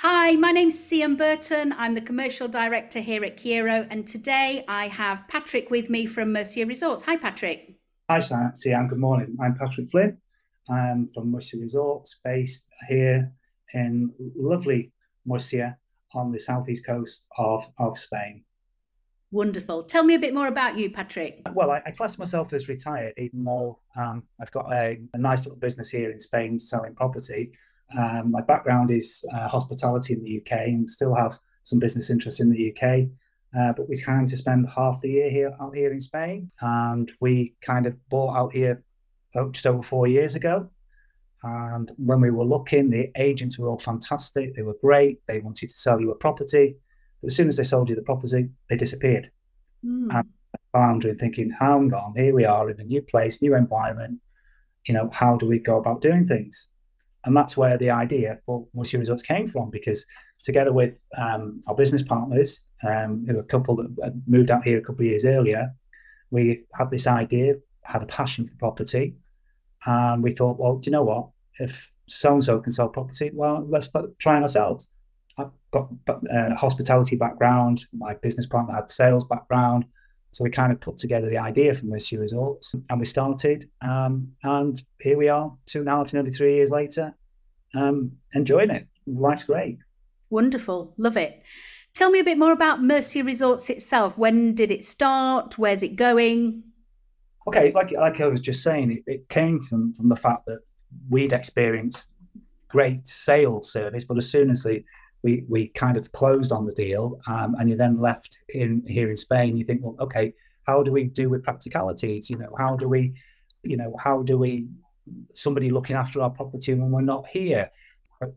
Hi, my name's Sian Burton. I'm the commercial director here at Kiero, and today I have Patrick with me from Mercia Resorts. Hi, Patrick. Hi, Sian. Good morning. I'm Patrick Flynn. I'm from Murcia Resorts, based here in lovely Murcia on the southeast coast of Spain. Wonderful. Tell me a bit more about you, Patrick. Well, I class myself as retired, even though I've got a nice little business here in Spain selling property. My background is hospitality in the UK and still have some business interests in the UK. But we kind of spend half the year here out here in Spain, and we kind of bought out here just over 4 years ago. And when we were looking, the agents were all fantastic. They were great. They wanted to sell you a property. But as soon as they sold you the property, they disappeared. And Mm. floundering, thinking, hang on, here we are in a new place, new environment. How do we go about doing things? And that's where the idea for Murcia Resorts came from, because together with our business partners, who are a couple that had moved out here a couple of years earlier, we had this idea, had a passion for property, and we thought, well, do you know what? If so and so can sell property, well, let's try it ourselves. I've got a hospitality background. My business partner had a sales background. So we kind of put together the idea for Mercia Resorts, and we started. And here we are, 2.5, nearly 3 years later, enjoying it. Life's great. Wonderful. Love it. Tell me a bit more about Mercia Resorts itself. When did it start? Where's it going? Okay, like I was just saying, it came from the fact that we'd experienced great sales service, but as soon as we kind of closed on the deal, and you're then left in here in Spain, you think, well, okay, how do we do with practicalities? How do we somebody looking after our property when we're not here?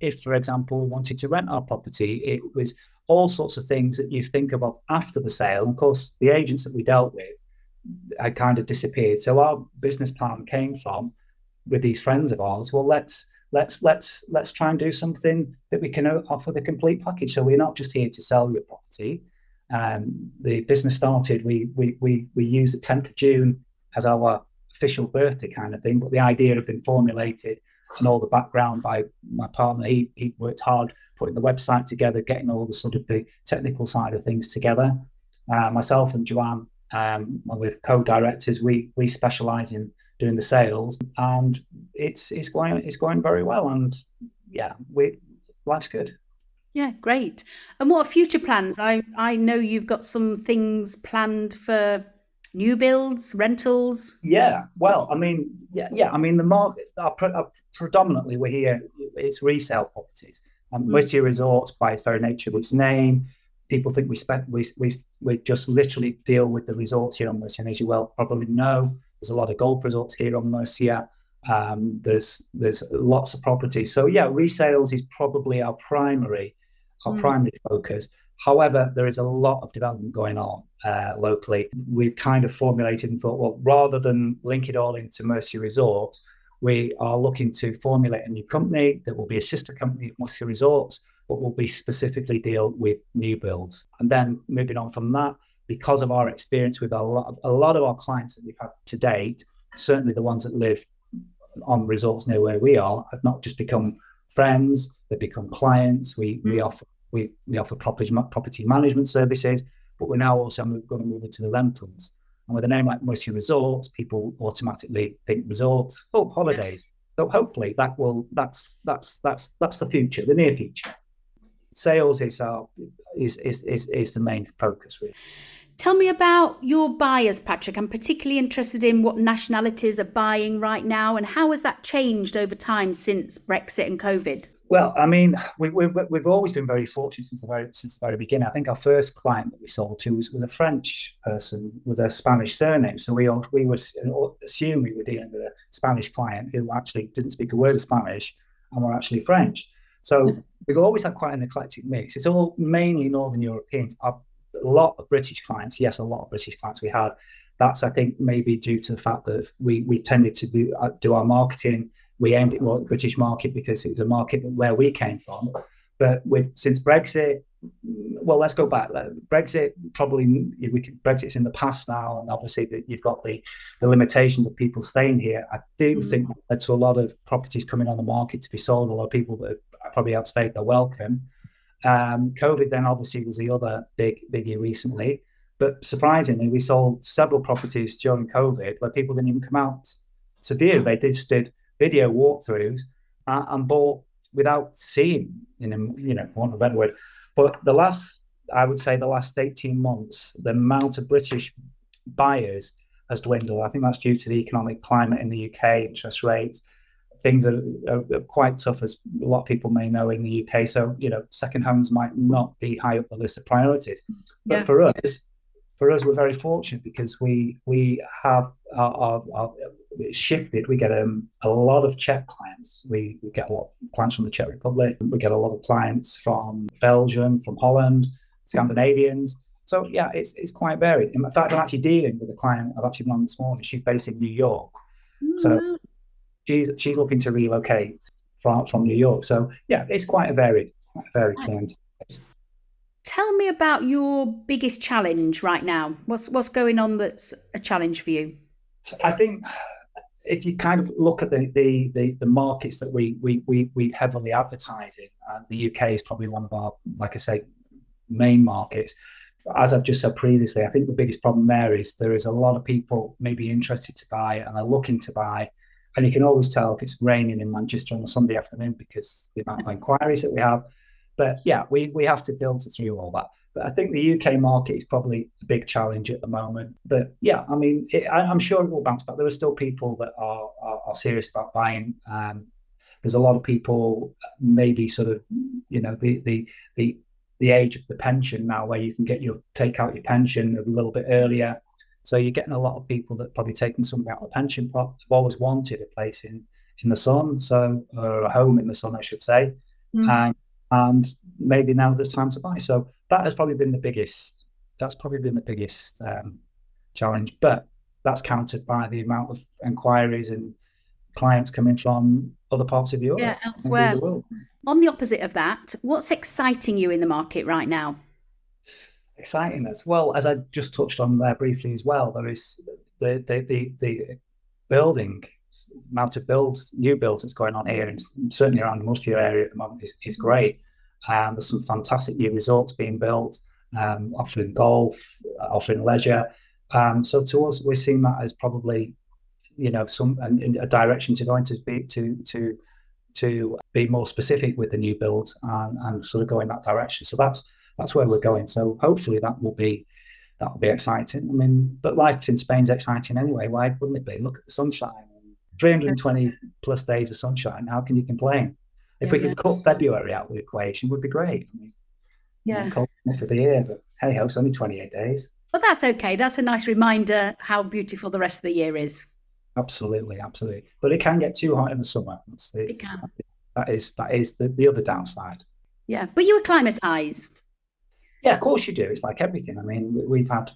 If, for example, we wanted to rent our property, it was all sorts of things that you think about after the sale. And of course, the agents that we dealt with had kind of disappeared. So our business plan came from, with these friends of ours, well, let's try and do something that we can offer the complete package. So we're not just here to sell your property. The business started. We used the 10th of June as our official birthday kind of thing, but the idea had been formulated and all the background by my partner. He worked hard putting the website together, getting all the sort of the technical side of things together. Myself and Joanne, we're co-directors. We specialise in doing the sales, and it's going very well. And yeah, we life's good. Yeah, great. And what are future plans? I know you've got some things planned for new builds, rentals. Yeah, well, I mean, yeah. I mean, the market predominantly we're here. It's resale properties. Mm. Most of your resorts, by its very nature of its name, people think we just literally deal with the resorts here on Mercia. And as you well probably know, there's a lot of golf resorts here on Mercia. There's lots of properties. So yeah, resales is probably Mm. our primary focus. However, there is a lot of development going on locally. We've kind of formulated and thought, well, rather than link it all into Mercia Resorts, we are looking to formulate a new company that will be a sister company of Mercia Resorts, but will be specifically deal with new builds. And then moving on from that, because of our experience with a lot of our clients that we've had to date, certainly the ones that live on resorts near where we are, have not just become friends, they become clients. We offer property management services, but we're now also going to move into the rentals. And with a name like Mercia Resorts, people automatically think resorts, oh, Yeah. holidays. So hopefully that's the future, the near future. Sales is the main focus, really. Tell me about your buyers, Patrick. I'm particularly interested in what nationalities are buying right now and how has that changed over time since Brexit and COVID? Well, I mean, we've always been very fortunate since the very beginning. I think our first client that we sold to was a French person with a Spanish surname. So we would assume we were dealing with a Spanish client who actually didn't speak a word of Spanish and were actually French. So we've always had quite an eclectic mix. It's all mainly Northern Europeans. A lot of British clients, yes, a lot of British clients we had. That's, I think, maybe due to the fact that we tended to do our marketing. We aimed it more at the British market because it was a market where we came from. But since Brexit, well, let's go back. Brexit Brexit's in the past now, and obviously you've got the limitations of people staying here. I do think that to a lot of properties coming on the market to be sold, a lot of people that probably outstayed their welcome. COVID then obviously was the other biggie recently. But surprisingly, we sold several properties during COVID where people didn't even come out to view. They just did video walkthroughs and bought without seeing, want a better word. But I would say the last 18 months, the amount of British buyers has dwindled. I think that's due to the economic climate in the UK, interest rates. Things are quite tough, as a lot of people may know, in the UK. So, second homes might not be high up the list of priorities. But for us, we're very fortunate because we have our shifted. We get a lot of Czech clients. We get a lot of clients from the Czech Republic. We get a lot of clients from Belgium, from Holland, Scandinavians. So yeah, it's quite varied. In fact, I'm actually dealing with a client I've actually been on this morning. She's based in New York. So she's looking to relocate from New York. So yeah, it's quite a varied client. Tell me about your biggest challenge right now. What's going on that's a challenge for you? I think if you kind of look at the markets that we heavily advertise in, the UK is probably one of our, like I say, main markets. As I've just said previously, I think the biggest problem there is a lot of people maybe interested to buy and are looking to buy. And you can always tell if it's raining in Manchester on a Sunday afternoon because the amount of inquiries that we have. But yeah, we have to filter through all that. But I think the UK market is probably a big challenge at the moment. But yeah, I mean, I'm sure it will bounce back. There are still people that are serious about buying. There's a lot of people, maybe sort of, the age of the pension now, where you can take out your pension a little bit earlier. So you're getting a lot of people that probably taking something out of the pension pot have always wanted a place in the sun, or a home in the sun, I should say. And maybe now there's time to buy. So that has probably been the biggest. That's probably been the biggest challenge. But that's countered by the amount of inquiries and clients coming from other parts of Europe. Yeah, elsewhere. On the opposite of that, what's exciting you in the market right now? Exciting as well, as I just touched on there briefly as well. There is the building amount of new builds that's going on here, and certainly around the Mustia area at the moment is great. There's some fantastic new resorts being built, offering golf, offering leisure. So to us, we're seeing that as probably, a direction to go into to be more specific with the new builds and sort of go in that direction. So that's where we're going. So hopefully that will be exciting. I mean, but life in Spain's exciting anyway. Why wouldn't it be? Look at the sunshine. 320 plus days of sunshine. How can you complain? If we could cut February out of the equation, would be great. I mean, cold enough for the year, but hey ho, it's only 28 days. Well, that's okay. That's a nice reminder how beautiful the rest of the year is. Absolutely. But it can get too hot in the summer. It can. That is the other downside. Yeah, but you acclimatise. Yeah, of course you do. It's like everything. I mean, we've had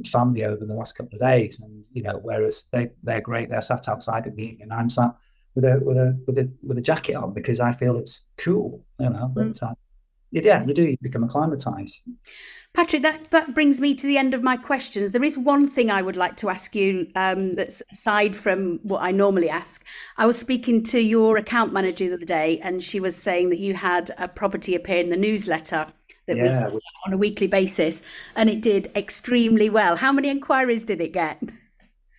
family over the last couple of days, and whereas they're great, they're sat outside at the evening, I'm sat with a jacket on because I feel it's cool. But you become acclimatized. Patrick, that brings me to the end of my questions. There is one thing I would like to ask you that's aside from what I normally ask. I was speaking to your account manager the other day, and she was saying that you had a property appear in the newsletter that was on a weekly basis, and it did extremely well. How many inquiries did it get?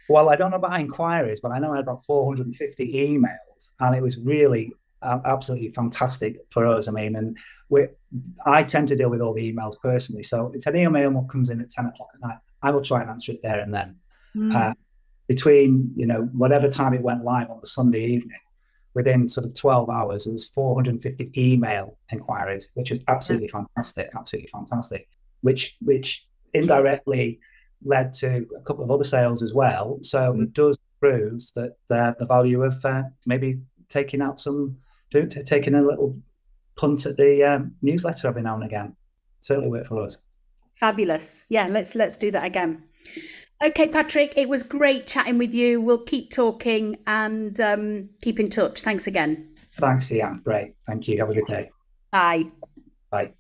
Well, I don't know about inquiries, but I know I had about 450 emails, and it was really absolutely fantastic for us. I mean, and I tend to deal with all the emails personally. So if an email comes in at 10 o'clock at night, I will try and answer it there and then. Between, whatever time it went live on the Sunday evening, within sort of 12 hours, there was 450 email inquiries, which was absolutely fantastic, which indirectly led to a couple of other sales as well. So it does prove that the value of maybe taking a little punt at the newsletter every now and again certainly worked for us. Fabulous. Yeah, let's do that again. Okay, Patrick, it was great chatting with you. We'll keep talking and keep in touch. Thanks again. Thanks, Ian. Great. Thank you. Have a good day. Bye. Bye.